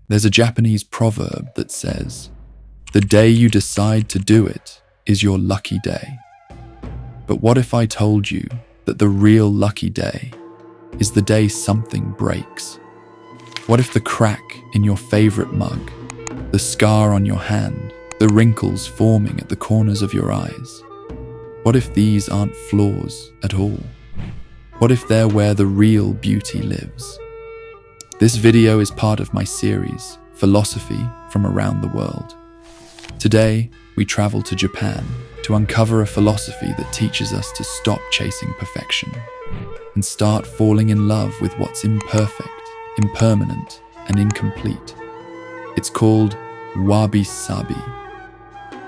There's a Japanese proverb that says, "The day you decide to do it is your lucky day." But what if I told you that the real lucky day is the day something breaks? What if the crack in your favorite mug, the scar on your hand, the wrinkles forming at the corners of your eyes, what if these aren't flaws at all? What if they're where the real beauty lives? This video is part of my series, Philosophy from Around the World. Today, we travel to Japan to uncover a philosophy that teaches us to stop chasing perfection and start falling in love with what's imperfect, impermanent, and incomplete. It's called Wabi-Sabi.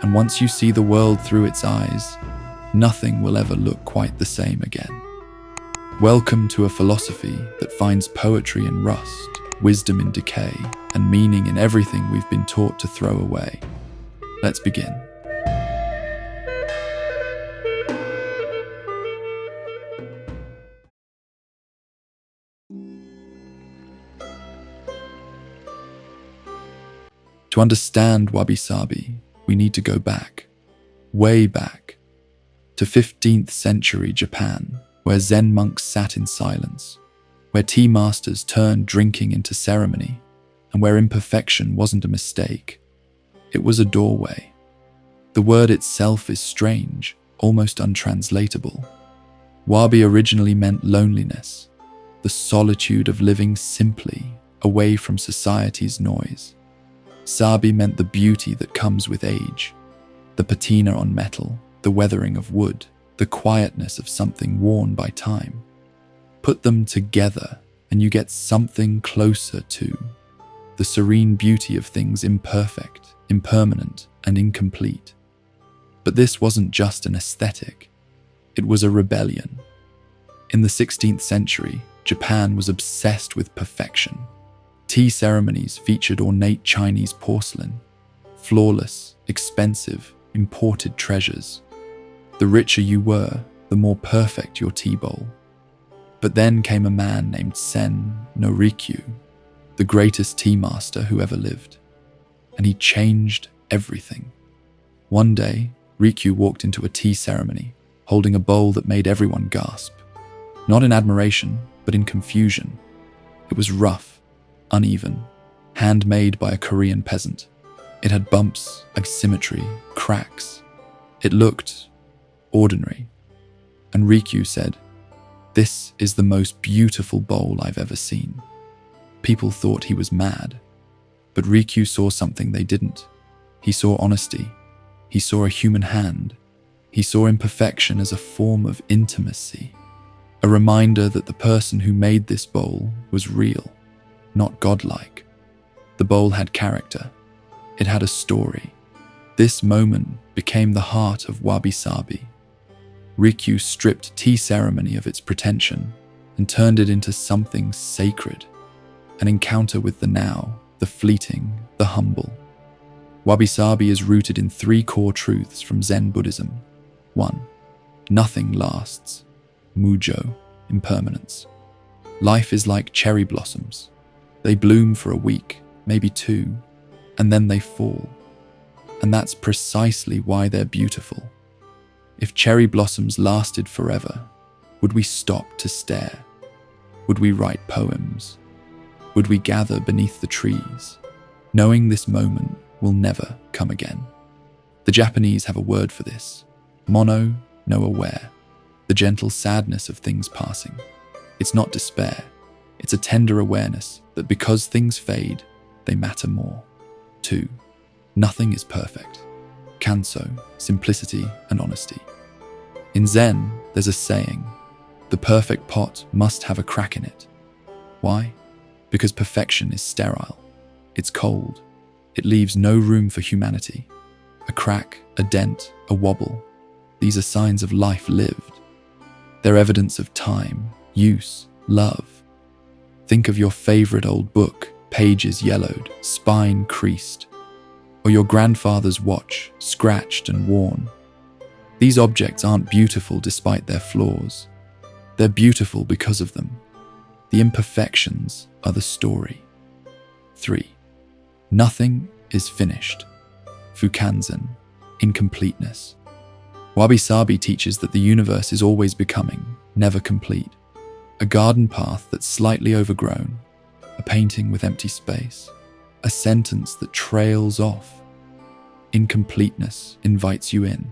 And once you see the world through its eyes, nothing will ever look quite the same again. Welcome to a philosophy that finds poetry in rust, wisdom in decay, and meaning in everything we've been taught to throw away. Let's begin. To understand Wabi-Sabi, we need to go back, way back, to 15th century Japan, where Zen monks sat in silence, where tea masters turned drinking into ceremony, and where imperfection wasn't a mistake. It was a doorway. The word itself is strange, almost untranslatable. Wabi originally meant loneliness, the solitude of living simply, away from society's noise. Sabi meant the beauty that comes with age, the patina on metal, the weathering of wood, the quietness of something worn by time. Put them together and you get something closer to the serene beauty of things imperfect, impermanent, and incomplete. But this wasn't just an aesthetic, it was a rebellion. In the 16th century, Japan was obsessed with perfection. Tea ceremonies featured ornate Chinese porcelain, flawless, expensive, imported treasures. The richer you were, the more perfect your tea bowl. But then came a man named Sen no Rikyū, the greatest tea master who ever lived, and he changed everything. One day, Rikyū walked into a tea ceremony, holding a bowl that made everyone gasp. Not in admiration, but in confusion. It was rough, uneven, handmade by a Korean peasant. It had bumps, asymmetry, cracks. It looked ordinary. And Rikyū said, "This is the most beautiful bowl I've ever seen." People thought he was mad, but Rikyū saw something they didn't. He saw honesty. He saw a human hand. He saw imperfection as a form of intimacy, a reminder that the person who made this bowl was real, not godlike. The bowl had character. It had a story. This moment became the heart of Wabi-Sabi. Rikyū stripped tea ceremony of its pretension and turned it into something sacred, an encounter with the now, the fleeting, the humble. Wabi-Sabi is rooted in 3 core truths from Zen Buddhism. 1. Nothing lasts. Mujo, impermanence. Life is like cherry blossoms. They bloom for a week, maybe 2, and then they fall. And that's precisely why they're beautiful. If cherry blossoms lasted forever, would we stop to stare? Would we write poems? Would we gather beneath the trees, knowing this moment will never come again? The Japanese have a word for this: mono no aware, the gentle sadness of things passing. It's not despair. It's a tender awareness that because things fade, they matter more. 2. Nothing is perfect. Kanso, simplicity and honesty. In Zen, there's a saying, the perfect pot must have a crack in it. Why? Because perfection is sterile. It's cold. It leaves no room for humanity. A crack, a dent, a wobble. These are signs of life lived. They're evidence of time, use, love. Think of your favorite old book, pages yellowed, spine creased, or your grandfather's watch, scratched and worn. These objects aren't beautiful despite their flaws. They're beautiful because of them. The imperfections are the story. 3. Nothing is finished. Fukanzen, incompleteness. Wabi-Sabi teaches that the universe is always becoming, never complete. A garden path that's slightly overgrown, a painting with empty space, a sentence that trails off. Incompleteness invites you in.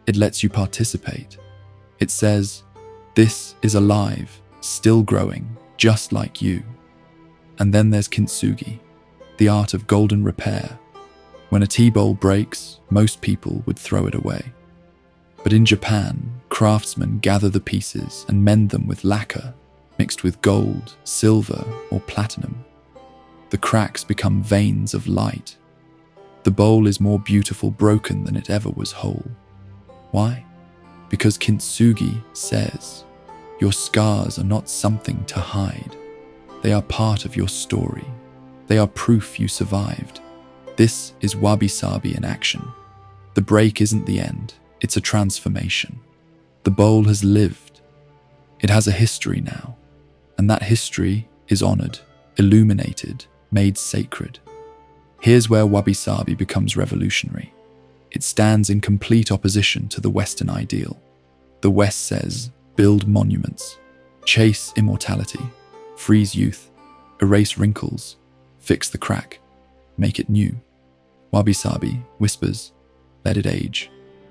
It lets you participate. It says, this is alive, still growing, just like you. And then there's Kintsugi, the art of golden repair. When a tea bowl breaks, most people would throw it away. But in Japan, craftsmen gather the pieces and mend them with lacquer, mixed with gold, silver, or platinum. The cracks become veins of light. The bowl is more beautiful broken than it ever was whole. Why? Because Kintsugi says, your scars are not something to hide. They are part of your story. They are proof you survived. This is Wabi-Sabi in action. The break isn't the end, it's a transformation. The bowl has lived. It has a history now, and that history is honored, illuminated, made sacred. Here's where Wabi-Sabi becomes revolutionary. It stands in complete opposition to the Western ideal. The West says, build monuments, chase immortality, freeze youth, erase wrinkles, fix the crack, make it new. Wabi-Sabi whispers, let it age,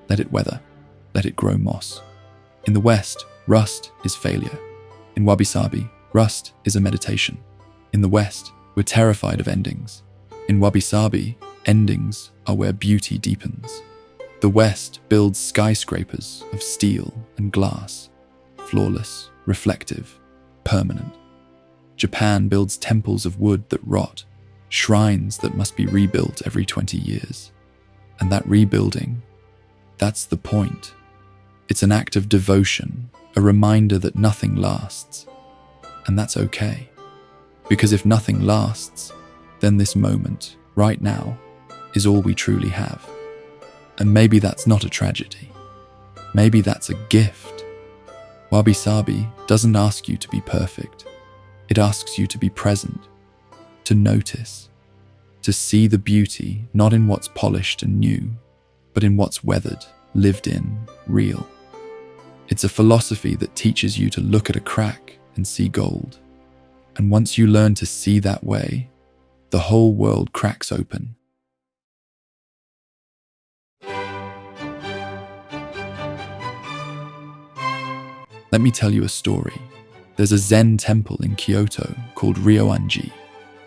let it weather, let it grow moss. In the West, rust is failure. In Wabi-Sabi, rust is a meditation. In the West, we're terrified of endings. In Wabi-Sabi, endings are where beauty deepens. The West builds skyscrapers of steel and glass, flawless, reflective, permanent. Japan builds temples of wood that rot, shrines that must be rebuilt every 20 years. And that rebuilding, that's the point. It's an act of devotion, a reminder that nothing lasts. And that's okay. Because if nothing lasts, then this moment, right now, is all we truly have. And maybe that's not a tragedy. Maybe that's a gift. Wabi-Sabi doesn't ask you to be perfect. It asks you to be present, to notice, to see the beauty not in what's polished and new, but in what's weathered, lived in, real. It's a philosophy that teaches you to look at a crack and see gold. And once you learn to see that way, the whole world cracks open. Let me tell you a story. There's a Zen temple in Kyoto called Ryoanji,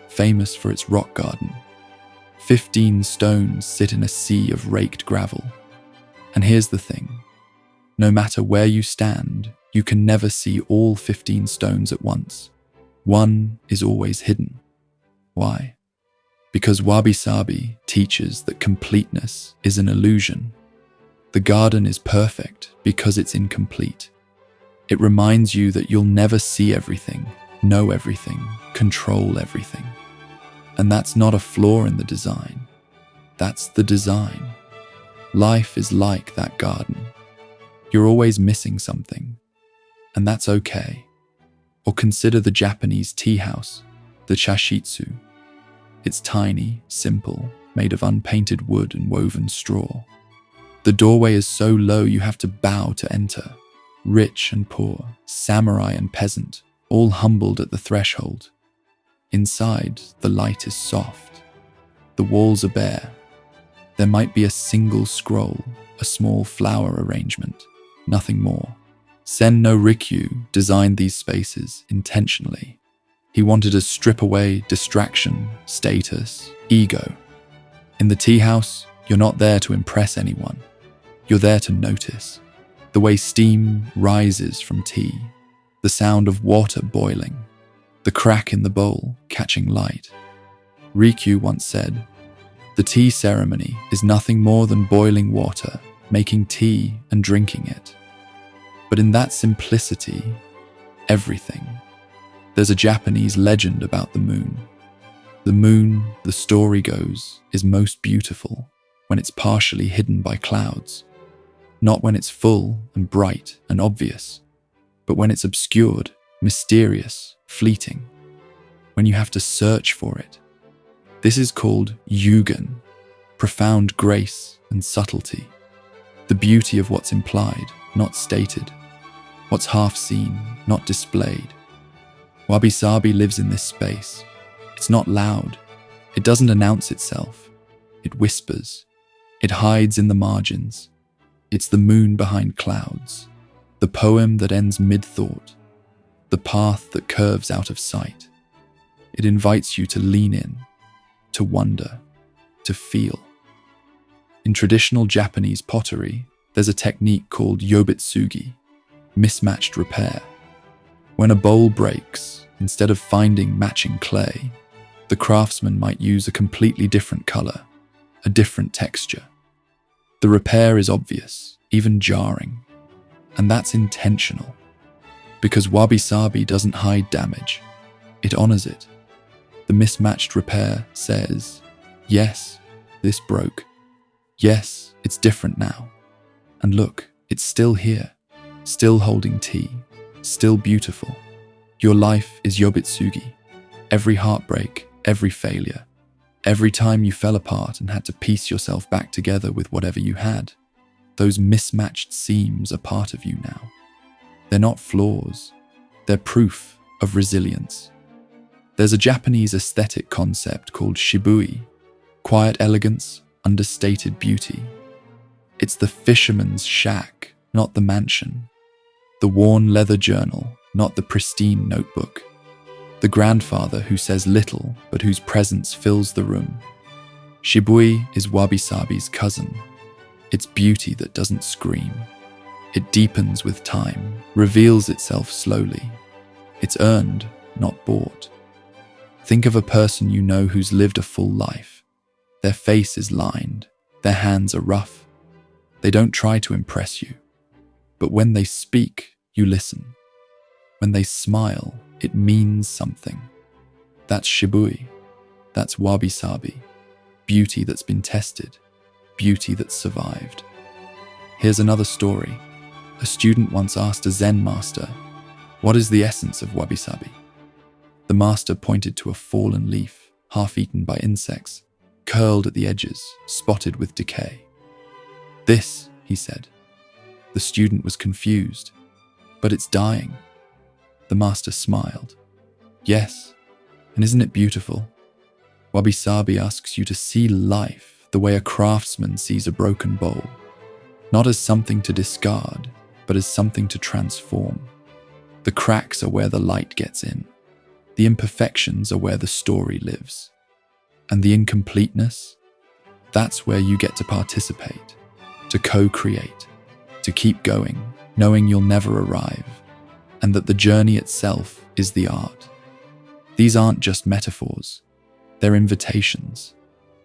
famous for its rock garden. 15 stones sit in a sea of raked gravel. And here's the thing. No matter where you stand, you can never see all 15 stones at once. One is always hidden. Why? Because Wabi-Sabi teaches that completeness is an illusion. The garden is perfect because it's incomplete. It reminds you that you'll never see everything, know everything, control everything. And that's not a flaw in the design. That's the design. Life is like that garden. You're always missing something, and that's okay. Or consider the Japanese tea house, the chashitsu. It's tiny, simple, made of unpainted wood and woven straw. The doorway is so low you have to bow to enter. Rich and poor, samurai and peasant, all humbled at the threshold. Inside, the light is soft. The walls are bare. There might be a single scroll, a small flower arrangement, nothing more. Sen no Rikyū designed these spaces intentionally. He wanted to strip away distraction, status, ego. In the tea house, you're not there to impress anyone. You're there to notice. The way steam rises from tea, the sound of water boiling, the crack in the bowl catching light. Rikyū once said, "The tea ceremony is nothing more than boiling water, making tea and drinking it." But in that simplicity, everything. There's a Japanese legend about the moon. The moon, the story goes, is most beautiful when it's partially hidden by clouds. Not when it's full and bright and obvious, but when it's obscured, mysterious, fleeting, when you have to search for it. This is called yugen, profound grace and subtlety, the beauty of what's implied, not stated, what's half seen, not displayed. Wabi-Sabi lives in this space. It's not loud. It doesn't announce itself. It whispers. It hides in the margins. It's the moon behind clouds, the poem that ends mid-thought, the path that curves out of sight. It invites you to lean in, to wonder, to feel. In traditional Japanese pottery, there's a technique called yobitsugi, mismatched repair. When a bowl breaks, instead of finding matching clay, the craftsman might use a completely different color, a different texture. The repair is obvious, even jarring, and that's intentional, because Wabi-Sabi doesn't hide damage, it honors it. The mismatched repair says, yes, this broke. Yes, it's different now. And look, it's still here, still holding tea, still beautiful. Your life is yobitsugi. Every heartbreak, every failure, every time you fell apart and had to piece yourself back together with whatever you had, those mismatched seams are part of you now. They're not flaws, they're proof of resilience. There's a Japanese aesthetic concept called shibui, quiet elegance, understated beauty. It's the fisherman's shack, not the mansion. The worn leather journal, not the pristine notebook. The grandfather who says little, but whose presence fills the room. Shibui is Wabi-Sabi's cousin. It's beauty that doesn't scream. It deepens with time, reveals itself slowly. It's earned, not bought. Think of a person you know who's lived a full life. Their face is lined, their hands are rough. They don't try to impress you. But when they speak, you listen. When they smile, it means something. That's shibui. That's wabi-sabi. Beauty that's been tested. Beauty that's survived. Here's another story. A student once asked a Zen master, "What is the essence of wabi-sabi?" The master pointed to a fallen leaf, half-eaten by insects, curled at the edges, spotted with decay. "This," he said. The student was confused. "But it's dying." The master smiled. "Yes, and isn't it beautiful? Wabi-Sabi asks you to see life the way a craftsman sees a broken bowl, not as something to discard, but as something to transform. The cracks are where the light gets in. The imperfections are where the story lives. And the incompleteness, that's where you get to participate, to co-create, to keep going, knowing you'll never arrive, and that the journey itself is the art. These aren't just metaphors, they're invitations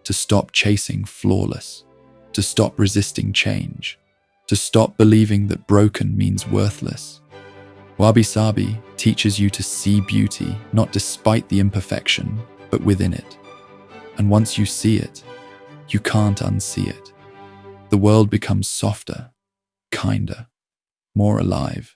to stop chasing flawless, to stop resisting change, to stop believing that broken means worthless. Wabi-Sabi teaches you to see beauty not despite the imperfection, but within it. And once you see it, you can't unsee it. The world becomes softer, kinder, more alive.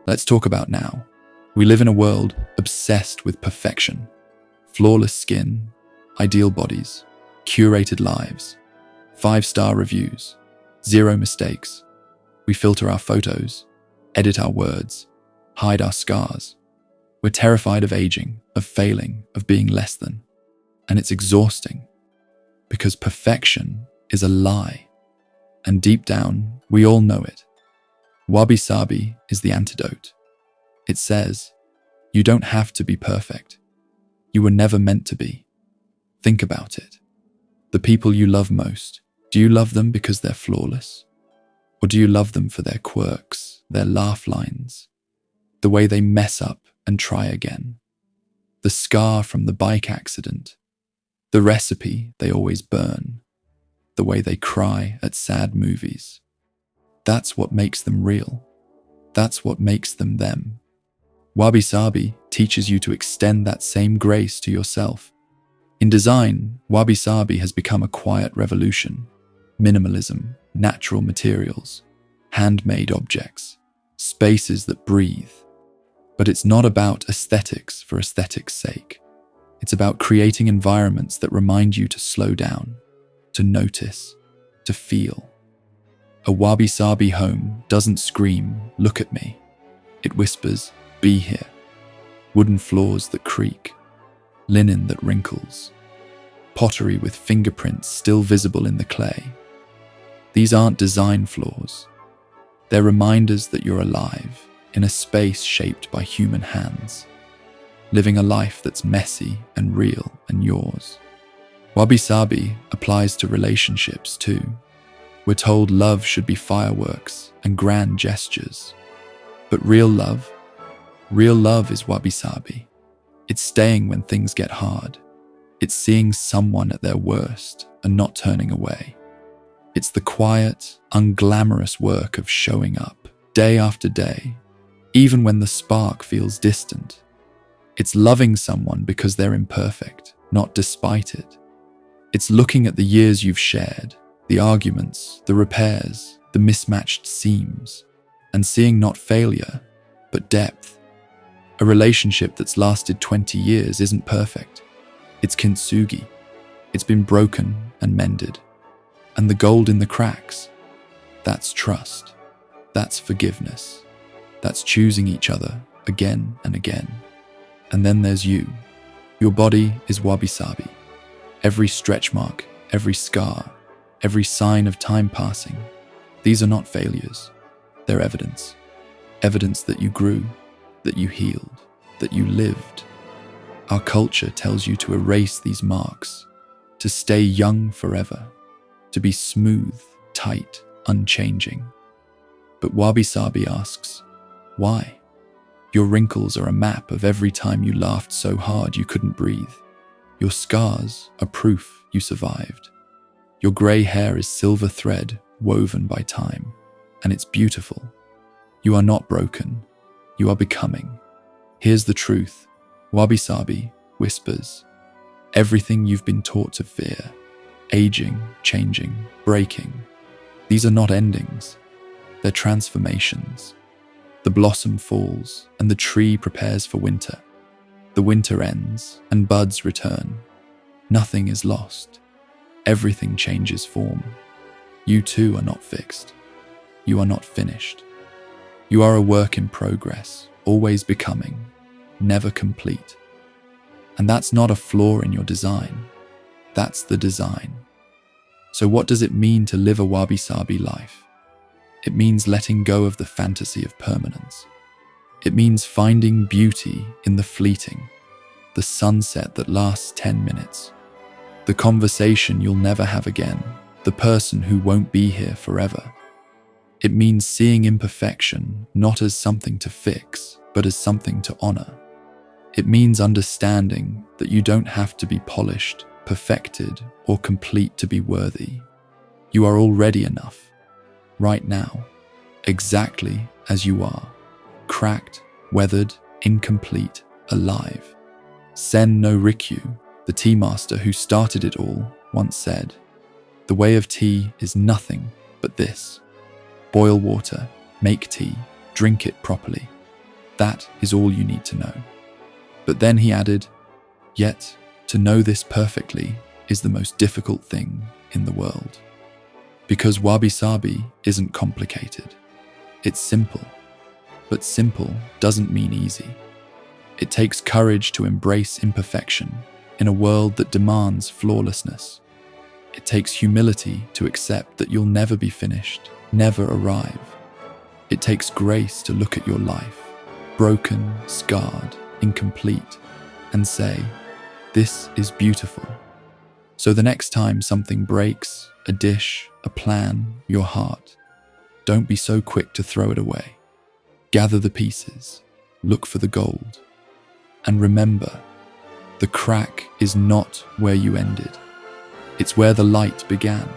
Let's talk about now. We live in a world obsessed with perfection. Flawless skin, ideal bodies, curated lives, 5-star reviews, 0 mistakes. We filter our photos, edit our words, hide our scars. We're terrified of aging, of failing, of being less than. And it's exhausting, because perfection is a lie. And deep down, we all know it. Wabi-Sabi is the antidote. It says, you don't have to be perfect. You were never meant to be. Think about it. The people you love most, do you love them because they're flawless? Or do you love them for their quirks, their laugh lines, the way they mess up and try again, the scar from the bike accident, the recipe they always burn, the way they cry at sad movies? That's what makes them real. That's what makes them them. Wabi-Sabi teaches you to extend that same grace to yourself. In design, Wabi-Sabi has become a quiet revolution. Minimalism, natural materials, handmade objects, spaces that breathe. But it's not about aesthetics for aesthetics' sake. It's about creating environments that remind you to slow down, to notice, to feel. A Wabi-Sabi home doesn't scream, "Look at me." It whispers, "Be here." Wooden floors that creak, linen that wrinkles, pottery with fingerprints still visible in the clay. These aren't design flaws. They're reminders that you're alive in a space shaped by human hands, living a life that's messy and real and yours. Wabi-Sabi applies to relationships too. We're told love should be fireworks and grand gestures. But real love is Wabi-Sabi. It's staying when things get hard. It's seeing someone at their worst and not turning away. It's the quiet, unglamorous work of showing up day after day, even when the spark feels distant. It's loving someone because they're imperfect, not despite it. It's looking at the years you've shared, the arguments, the repairs, the mismatched seams, and seeing not failure, but depth. A relationship that's lasted 20 years isn't perfect. It's Kintsugi. It's been broken and mended. And the gold in the cracks, that's trust. That's forgiveness. That's choosing each other again and again. And then there's you. Your body is Wabi-Sabi. Every stretch mark, every scar, every sign of time passing. These are not failures. They're evidence. Evidence that you grew, that you healed, that you lived. Our culture tells you to erase these marks, to stay young forever, to be smooth, tight, unchanging. But Wabi-Sabi asks, why? Your wrinkles are a map of every time you laughed so hard you couldn't breathe. Your scars are proof you survived. Your grey hair is silver thread woven by time, and it's beautiful. You are not broken. You are becoming. Here's the truth. Wabi-Sabi whispers, everything you've been taught to fear, aging, changing, breaking. These are not endings. They're transformations. The blossom falls and the tree prepares for winter. The winter ends and buds return. Nothing is lost. Everything changes form. You too are not fixed. You are not finished. You are a work in progress, always becoming, never complete. And that's not a flaw in your design. That's the design. So what does it mean to live a Wabi-Sabi life? It means letting go of the fantasy of permanence. It means finding beauty in the fleeting, the sunset that lasts 10 minutes, the conversation you'll never have again, the person who won't be here forever. It means seeing imperfection not as something to fix, but as something to honor. It means understanding that you don't have to be polished, perfected, or complete to be worthy. You are already enough, right now, exactly as you are, cracked, weathered, incomplete, alive. Sen no Rikyū, the tea master who started it all, once said, "The way of tea is nothing but this. Boil water, make tea, drink it properly. That is all you need to know." But then he added, "Yet, to know this perfectly is the most difficult thing in the world." Because Wabi-Sabi isn't complicated. It's simple. But simple doesn't mean easy. It takes courage to embrace imperfection in a world that demands flawlessness. It takes humility to accept that you'll never be finished, never arrive. It takes grace to look at your life, broken, scarred, incomplete, and say, "This is beautiful." So the next time something breaks, a dish, a plan, your heart, don't be so quick to throw it away. Gather the pieces, look for the gold, and remember, the crack is not where you ended. It's where the light began.